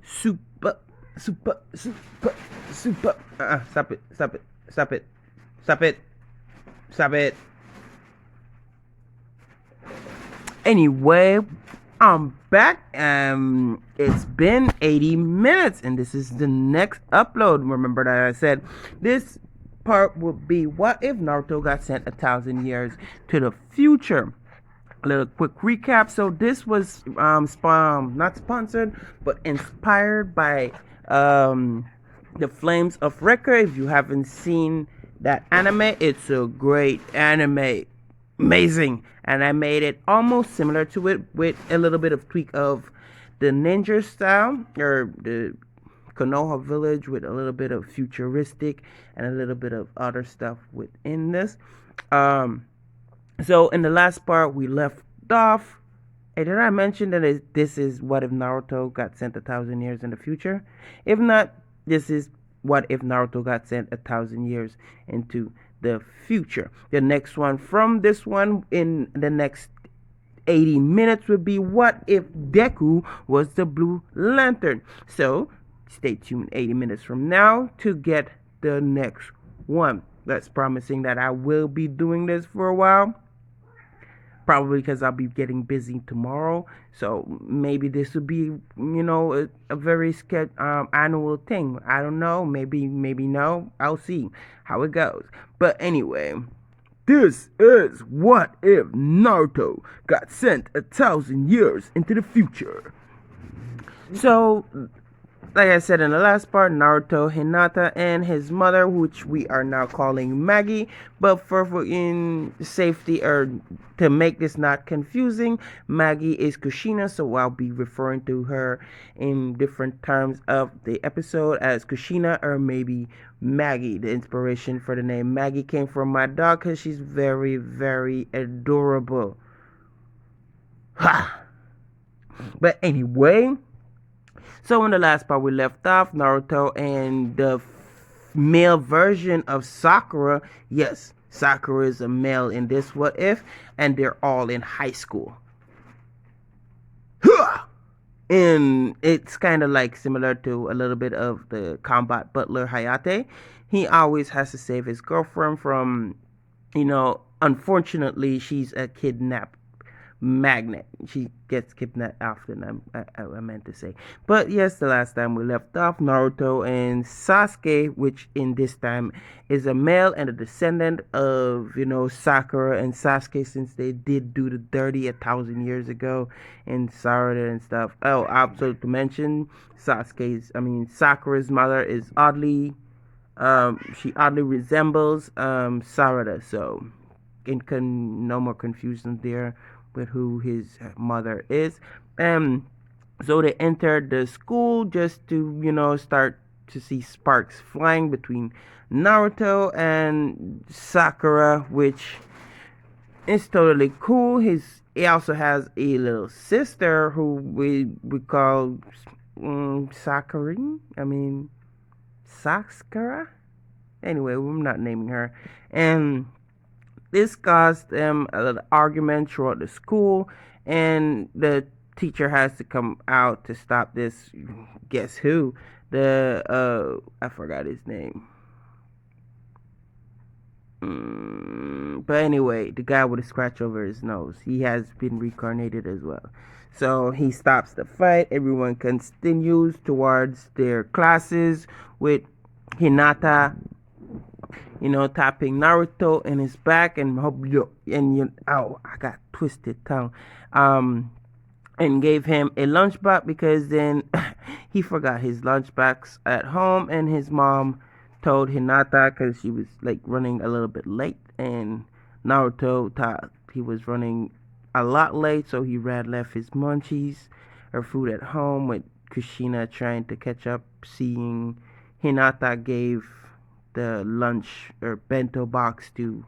super, super, super, super. Stop it, stop it, stop it, stop it, stop it. Anyway, I'm back. It's been 80 minutes, and this is the next upload. Remember that I said this part would be what if Naruto got sent 1,000 years to the future. A little quick recap. So this was not sponsored, but inspired by the Flames of Wrecker. If you haven't seen that anime, it's a great anime, amazing, and I made it almost similar to it with a little bit of tweak of the ninja style or the Konoha village with a little bit of futuristic and a little bit of other stuff within this. Um, so in the last part, we left off. Hey, did I mention that this is what if Naruto got sent 1,000 years in the future? If not, this is what if Naruto got sent 1,000 years into the future. The next one from this one in the next 80 minutes would be what if Deku was the Blue Lantern. So stay tuned 80 minutes from now to get the next one. That's promising that I will be doing this for a while. Probably because I'll be getting busy tomorrow. So maybe this will be, a very annual thing. I don't know. Maybe no. I'll see how it goes. But anyway, this is what if Naruto got sent 1,000 years into the future. So like I said in the last part, Naruto, Hinata, and his mother, which we are now calling Maggie, but for in safety or to make this not confusing, Maggie is Kushina, so I'll be referring to her in different terms of the episode as Kushina or maybe Maggie. The inspiration for the name Maggie came from my dog because she's very, very adorable. Ha! But anyway, so in the last part we left off, Naruto and the male version of Sakura. Yes, Sakura is a male in this what if, and they're all in high school. And it's kind of like similar to a little bit of the combat butler Hayate. He always has to save his girlfriend from, unfortunately, she's a kidnapped magnet. She gets kidnapped often, I meant to say. But yes, the last time we left off, Naruto and Sasuke, which in this time is a male and a descendant of, Sakura and Sasuke, since they did do the dirty 1,000 years ago in Sarada and stuff. Oh, also to mention, Sakura's mother is she oddly resembles Sarada, so no more confusion there with who his mother is. And so they entered the school just to, start to see sparks flying between Naruto and Sakura, which is totally cool. He also has a little sister who we call Sakura. Sakura. Anyway, we're not naming her. And this caused them a little argument throughout the school, and the teacher has to come out to stop this. Guess who? I forgot his name. But anyway, the guy with a scratch over his nose, he has been reincarnated as well. So he stops the fight. Everyone continues towards their classes with Hinata, tapping Naruto in his back and I got twisted tongue. And gave him a lunchbox because then he forgot his lunchbox at home, and his mom told Hinata because she was like running a little bit late, and Naruto thought he was running a lot late, so he left his munchies or food at home with Kushina trying to catch up, seeing Hinata gave the lunch or bento box to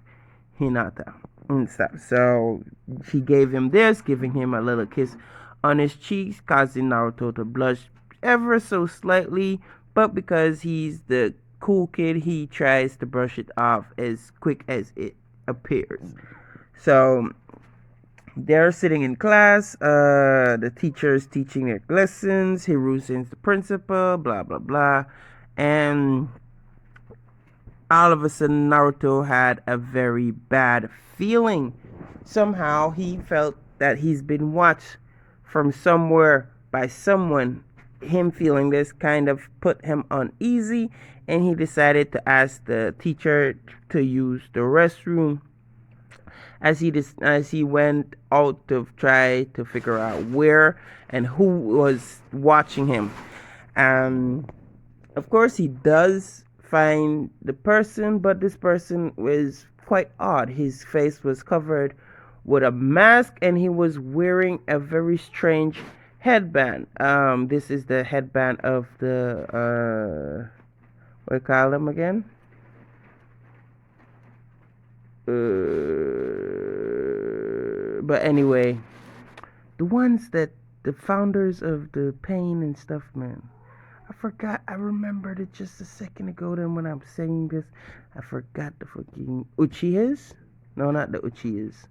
Hinata and stuff. So she gave him this, giving him a little kiss on his cheeks, causing Naruto to blush ever so slightly. But because he's the cool kid, he tries to brush it off as quick as it appears. So They're sitting in class. The teacher is teaching their lessons. Hiruzen's the principal. Blah blah blah, and all of a sudden Naruto had a very bad feeling. Somehow he felt that he's been watched from somewhere by someone. Him feeling this kind of put him uneasy, and he decided to ask the teacher to use the restroom. As he went out to try to figure out where and who was watching him. Um, of course, he does find the person, but this person was quite odd. His face was covered with a mask, and he was wearing a very strange headband. This is the headband of the what do you call them again? But anyway, the ones that the founders of the pain and stuff, man. I forgot. I remembered it just a second ago. Then when I'm saying this, I forgot the fucking Uchihas. No, not the Uchihas.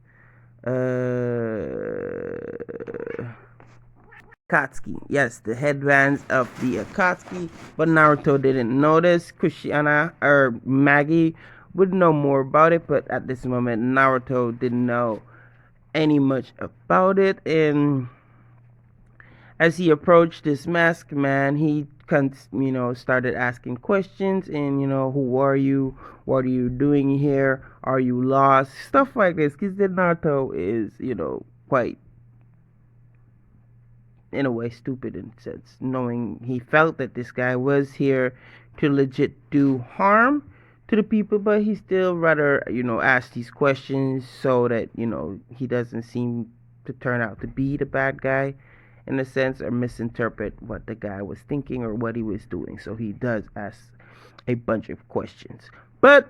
Akatsuki. Yes, the headbands of the Akatsuki. But Naruto didn't notice. Kushina or Maggie would know more about it, but at this moment, Naruto didn't know any much about it. And as he approached this masked man, he started asking questions, and who are you? What are you doing here? Are you lost? Stuff like this, because the Naruto is quite in a way stupid in a sense, knowing he felt that this guy was here to legit do harm to the people, but he still rather ask these questions so that he doesn't seem to turn out to be the bad guy in a sense, or misinterpret what the guy was thinking or what he was doing. So he does ask a bunch of questions. But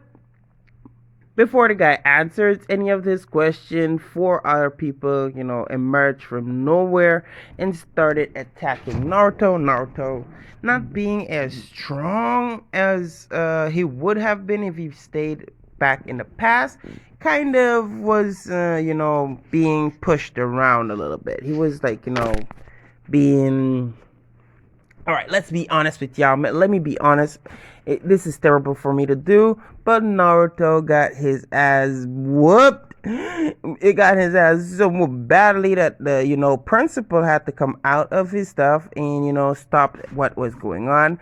before the guy answers any of this question, four other people, emerged from nowhere and started attacking Naruto. Naruto, not being as strong as he would have been if he stayed back in the past, kind of was, being pushed around a little bit. He was like, being all right. Let's be honest with y'all. Let me be honest. This is terrible for me to do, but Naruto got his ass whooped. It got his ass so badly that the principal had to come out of his stuff and stop what was going on.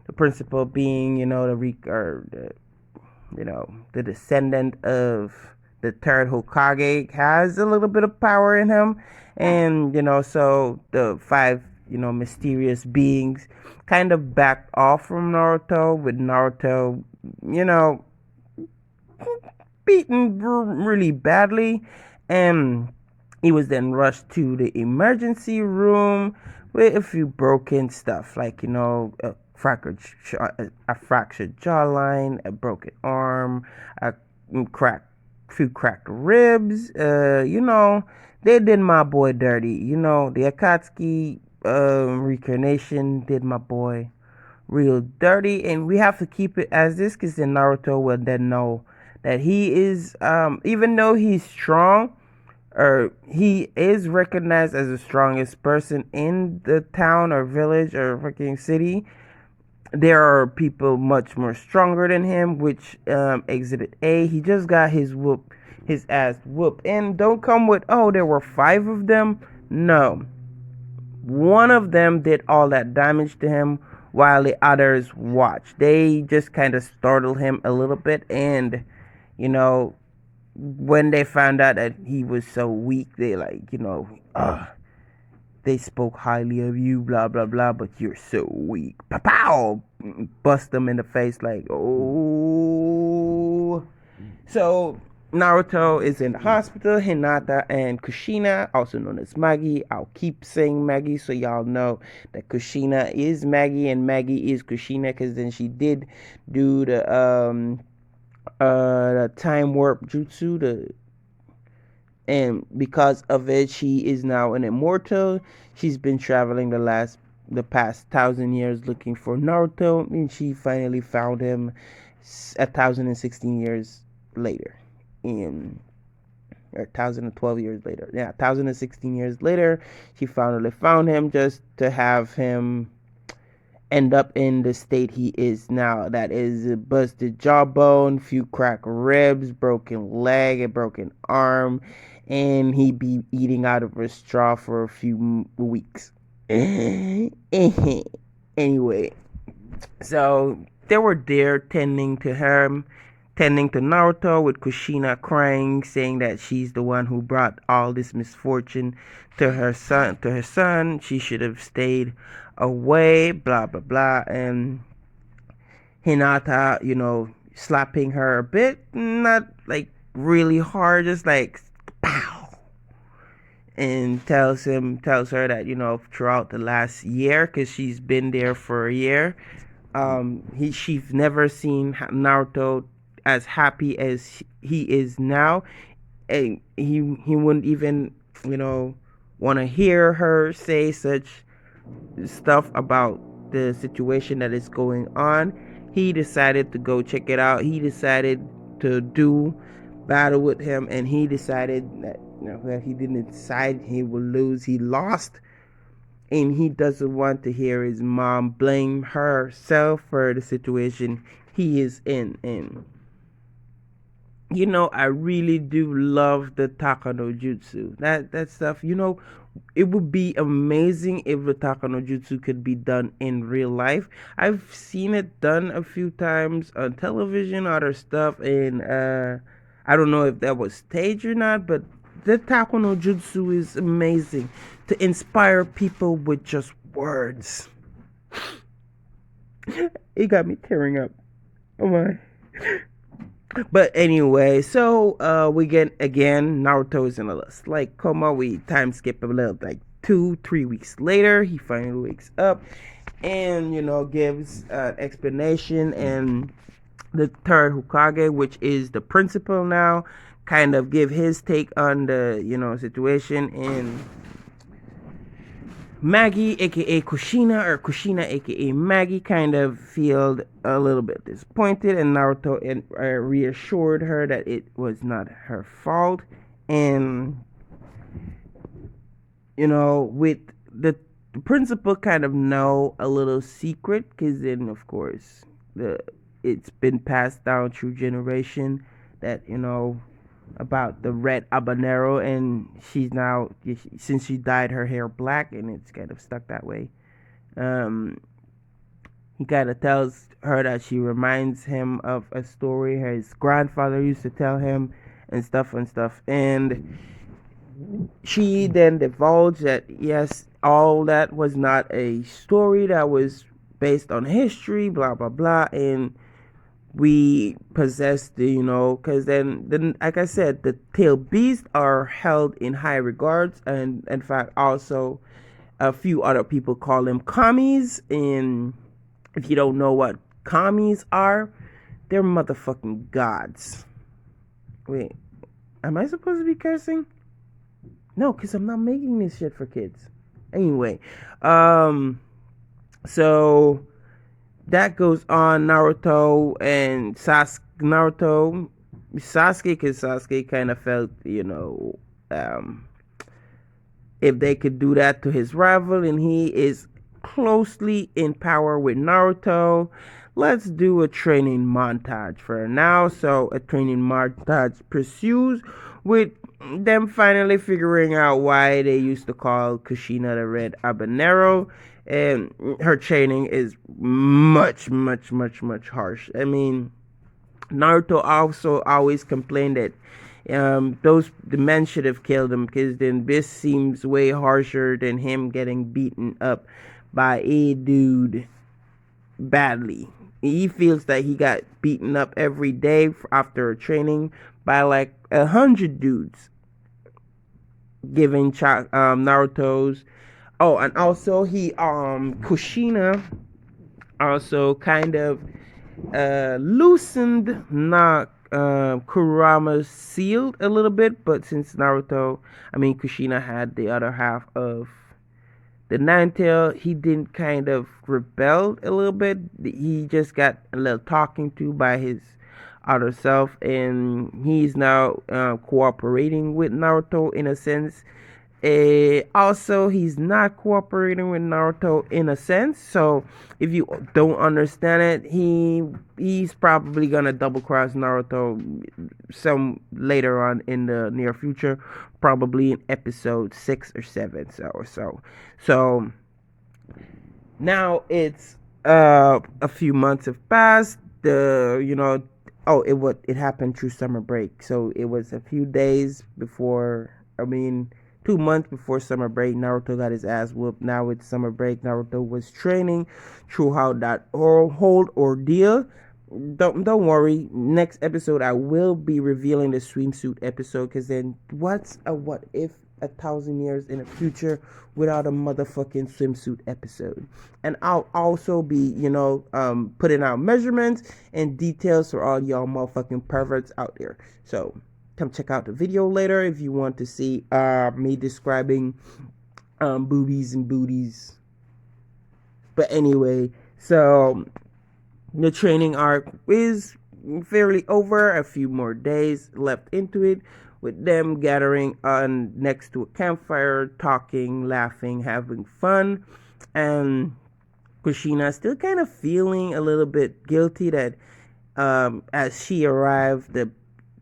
The principal being the descendant of the third Hokage, has a little bit of power in him, and so the five mysterious beings kind of backed off from Naruto, with Naruto beaten really badly, and he was then rushed to the emergency room with a few broken stuff, like a fractured jawline, a broken arm, a few cracked ribs. They did my boy dirty. The Akatsuki reincarnation did my boy real dirty, and we have to keep it as this, because then Naruto will then know that he is, even though he's strong, or he is recognized as the strongest person in the town or village or fucking city, there are people much more stronger than him, which Exhibit A, he just got his ass whooped. And don't come with, oh, there were 5 of them. No. One of them did all that damage to him while the others watched. They just kind of startled him a little bit, and when they found out that he was so weak, they they spoke highly of you, blah blah blah, but you're so weak. Pow! Bust them in the face like, oh. So Naruto is in the hospital. Hinata and Kushina, also known as Maggie. I'll keep saying Maggie so y'all know that Kushina is Maggie and Maggie is Kushina, because then she did do the time warp jutsu, and because of it, she is now an immortal. She's been traveling the past 1,000 years looking for Naruto, and she finally found him 1,016 years later. And or 1,012 years later. Yeah, 1,016 years later, she finally found him just to have him end up in the state he is now. That is a busted jawbone, few cracked ribs, broken leg, a broken arm, and he be eating out of a straw for a few weeks. Anyway, so they were there tending to him, tending to Naruto, with Kushina crying, saying that she's the one who brought all this misfortune to her son. She should have stayed away. Blah blah blah. And Hinata, slapping her a bit, not like really hard, just like pow, and tells her that throughout the last year, because she's been there for a year, she's never seen Naruto as happy as he is now, and he wouldn't even want to hear her say such stuff about the situation that is going on. He decided to go check it out. He decided to do battle with him, and he decided that he didn't decide he would lose. He lost, and he doesn't want to hear his mom blame herself for the situation he is in. And I really do love the Takano Jutsu. That stuff, it would be amazing if the Takano Jutsu could be done in real life. I've seen it done a few times on television, other stuff, and I don't know if that was staged or not, but the Takano Jutsu is amazing to inspire people with just words. It got me tearing up. Oh my. But anyway, so we get again Naruto's in a slight coma. We time skip a little, like 2-3 weeks later. He finally wakes up and gives an explanation, and the third Hokage, which is the principal now, kind of give his take on the situation. And Maggie, aka Kushina, or Kushina, aka Maggie, kind of feel a little bit disappointed, and Naruto reassured her that it was not her fault. And with the principal kind of know a little secret, because then of course it's been passed down through generation that about the red habanero, and she's now, since she dyed her hair black, and it's kind of stuck that way. He kind of tells her that she reminds him of a story his grandfather used to tell him, and stuff, and she then divulged that yes, all that was not a story, that was based on history, blah blah blah. And we possess the because then like I said, the tail beasts are held in high regards, and in fact also a few other people call them commies. And if you don't know what commies are, they're motherfucking gods. Wait, am I supposed to be cursing? No, because I'm not making this shit for kids. Anyway, so that goes on. Naruto and Sasuke, because Sasuke kind of felt, if they could do that to his rival, and he is closely in power with Naruto, let's do a training montage for now. So a training montage pursues with them finally figuring out why they used to call Kushina the Red Habanero. And her training is much, much, much, much harsh. I mean, Naruto also always complained that the men should have killed him, because then this seems way harsher than him getting beaten up by a dude badly. He feels that he got beaten up every day after training by like 100 dudes, giving Naruto's. Oh, and also Kushina also kind of loosened Kurama's seal a little bit, but since Kushina had the other half of the Nine Tail, he didn't rebel a little bit. He just got a little talking to by his outer self, and he's now cooperating with Naruto in a sense. Also, he's not cooperating with Naruto in a sense. So, if you don't understand it, he's probably gonna double cross Naruto some later on in the near future, probably in episode 6 or 7. So now it's a few months have passed. It happened through summer break. So it was a few days before. I mean, 2 months before summer break, Naruto got his ass whooped. Now it's summer break. Naruto was training throughout that whole ordeal. Don't worry. Next episode, I will be revealing the swimsuit episode. Cause then, what if 1,000 years in the future without a motherfucking swimsuit episode? And I'll also be, putting out measurements and details for all y'all motherfucking perverts out there. So come check out the video later if you want to see me describing boobies and booties. But anyway, so the training arc is fairly over. A few more days left into it, with them gathering on next to a campfire, talking, laughing, having fun, and Kushina still kind of feeling a little bit guilty that as she arrived, the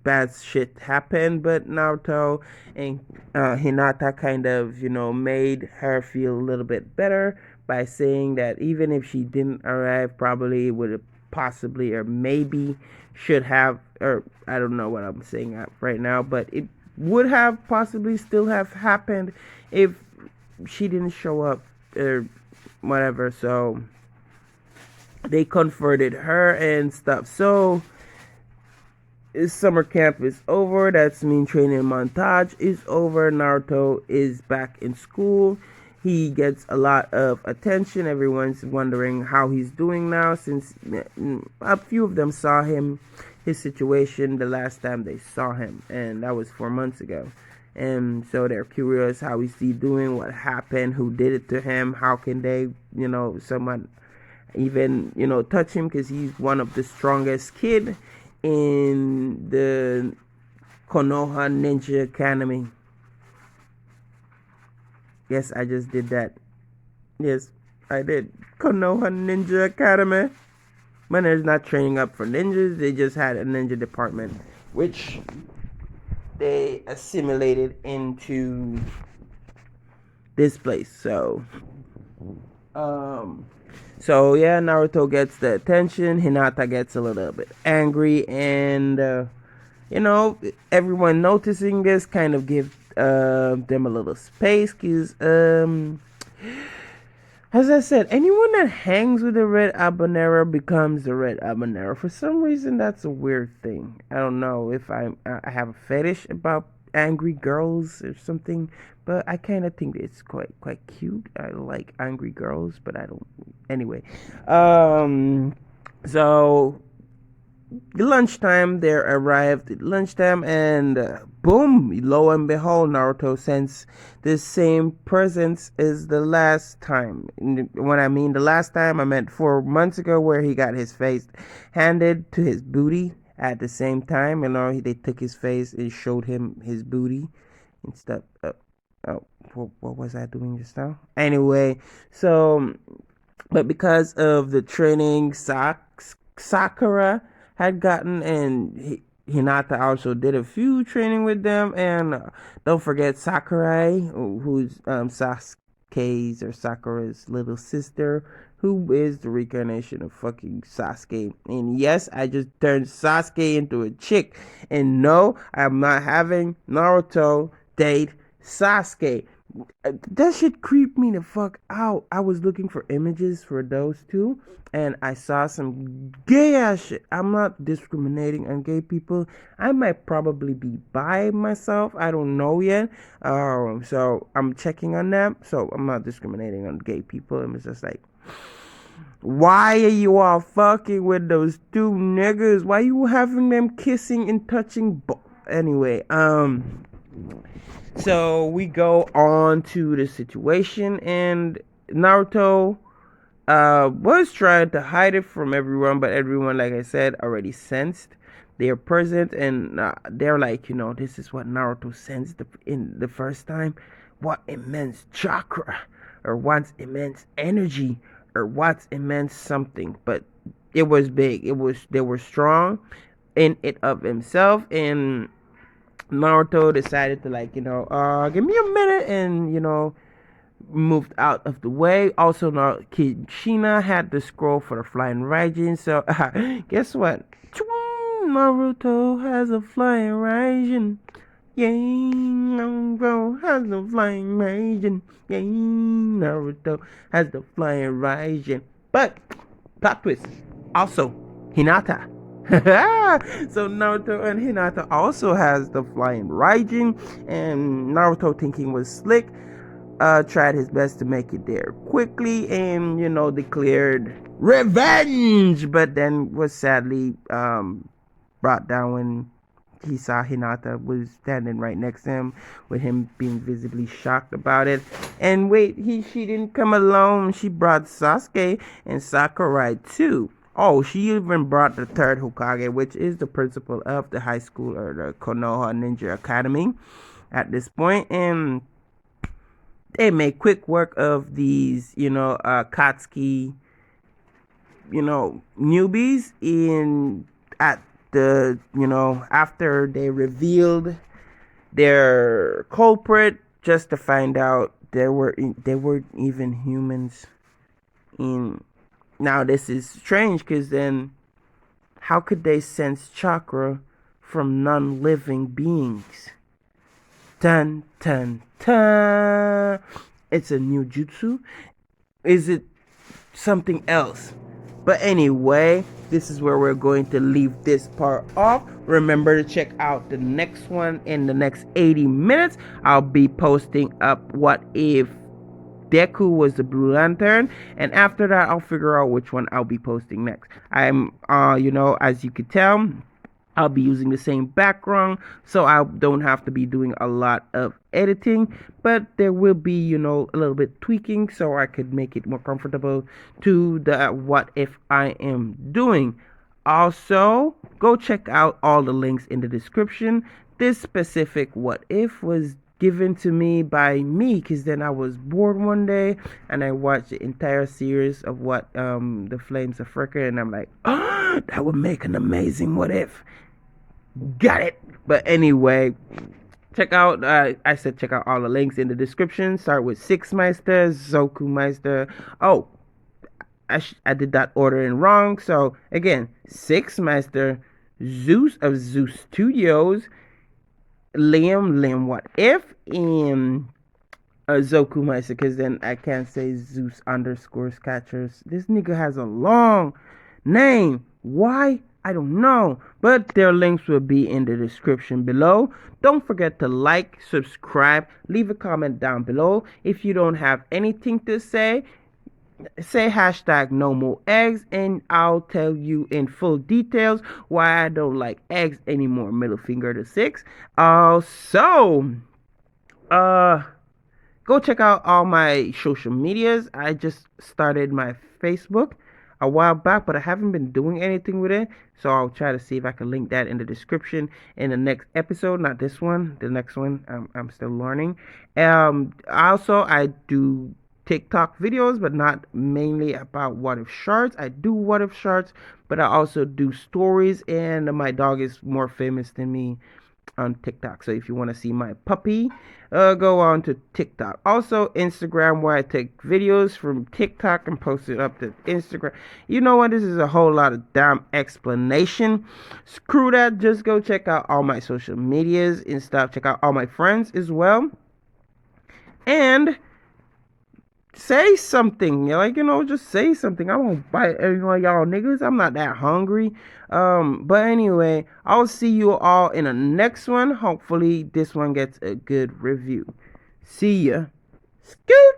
bad shit happened. But Naruto and Hinata kind of, made her feel a little bit better by saying that even if she didn't arrive, probably would have possibly or maybe should have, or I don't know what I'm saying right now, but it would have possibly still have happened if she didn't show up or whatever. So they comforted her and stuff. So summer camp is over. That's mean training montage is over. Naruto is back in school. He gets a lot of attention. Everyone's wondering how he's doing now, since a few of them saw his situation the last time they saw him, and that was 4 months ago. And so they're curious, how is he doing, what happened, who did it to him, how can they, someone even, touch him, because he's one of the strongest kid in the Konoha Ninja Academy. Yes, I just did that. Yes, I did. Konoha Ninja Academy. But they're not training up for ninjas. They just had a ninja department, which they assimilated into this place. So yeah, Naruto gets the attention. Hinata gets a little bit angry, and everyone noticing this kind of give them a little space, because as I said, anyone that hangs with the red habanero becomes the red habanero. For some reason, that's a weird thing. I don't know if I have a fetish about angry girls or something, but I kind of think it's quite cute. I like angry girls, but I don't. Anyway, so lunchtime, they arrived at lunchtime, and boom, lo and behold, Naruto sends the same presents as the last time. When I mean the last time, I meant 4 months ago, where he got his face handed to his booty at the same time. They took his face and showed him his booty and stuff. What was I doing just now? Anyway, so, but because of the training Sakura had gotten, and Hinata also did a few training with them, and don't forget Sakurai, who's Sasuke's or Sakura's little sister, who is the reincarnation of fucking Sasuke. And yes, I just turned Sasuke into a chick, and no, I'm not having Naruto date Sasuke. That shit creeped me the fuck out. I was looking for images for those two, and I saw some gay ass shit. I'm not discriminating on gay people. I might probably be bi myself. I don't know yet. So I'm checking on them. So I'm not discriminating on gay people. I'm just like, why are you all fucking with those two niggas? Why are you having them kissing and touching? Anyway, so we go on to the situation, and Naruto was trying to hide it from everyone, but everyone, like I said, already sensed they're present, and they're like, this is what Naruto sensed in the first time. What immense chakra, or what's immense energy, or what's immense something. But it was big. They were strong in it of himself, and Naruto decided to, like, give me a minute, and moved out of the way. Also, now Kishina had the scroll for the flying Raijin. So guess what? Naruto has a flying Raijin. Yay, Naruto has the flying Raijin. Yay, Naruto has the flying Raijin. But plot twist. Also, Hinata. So Naruto and Hinata also has the flying Raijin, and Naruto, thinking was slick, tried his best to make it there quickly, and declared revenge, but then was sadly brought down when he saw Hinata was standing right next to him, with him being visibly shocked about it. And wait, she didn't come alone. She brought Sasuke and Sakurai too. Oh, she even brought the third Hokage, which is the principal of the high school, or the Konoha Ninja Academy at this point. And they made quick work of these, Katsuki, newbies in at the, after they revealed their culprit, just to find out they weren't even humans. In Now this is strange, because then how could they sense chakra from non-living beings? Dun dun dun. It's a new jutsu. Is it something else? But anyway, this is where we're going to leave this part off. Remember to check out the next one in the next 80 minutes. I'll be posting up what if Deku was the Blue Lantern, and after that I'll figure out which one I'll be posting next. I'm as you could tell, I'll be using the same background, so I don't have to be doing a lot of editing, but there will be, a little bit tweaking, so I could make it more comfortable to the what if I am doing. Also, go check out all the links in the description. This specific what if was given to me by me, because then I was bored one day and I watched the entire series of what the Flames of Fricka, and I'm like, oh, that would make an amazing what if. Got it. But anyway, check out check out all the links in the description. Start with Six Meister, Zoku Meister. Oh, I did that ordering wrong. So again, Six Meister, Zeus of Zeus Studios, Liam what if, and Zoku Meister, because then I can't say Zeus underscore Catchers. This nigga has a long name. Why? I don't know. But their links will be in the description below. Don't forget to like, subscribe, leave a comment down below. If you don't have anything to say hashtag no more eggs, and I'll tell you in full details why I don't like eggs anymore. Middle finger to 6. Also, go check out all my social medias. I just started my Facebook a while back, but I haven't been doing anything with it, so I'll try to see if I can link that in the description in the next episode. Not this one, the next one. I'm still learning. Also, I do TikTok videos, but not mainly about what if shorts. I do what if shorts, but I also do stories, and my dog is more famous than me on TikTok. So if you want to see my puppy, go on to TikTok. Also Instagram, where I take videos from TikTok and post it up to Instagram. You know what? This is a whole lot of damn explanation. Screw that. Just go check out all my social medias and stuff. Check out all my friends as well. And say something, just say something. I won't bite any of y'all niggas. I'm not that hungry. But anyway, I'll see you all in the next one. Hopefully this one gets a good review. See ya. Scoot.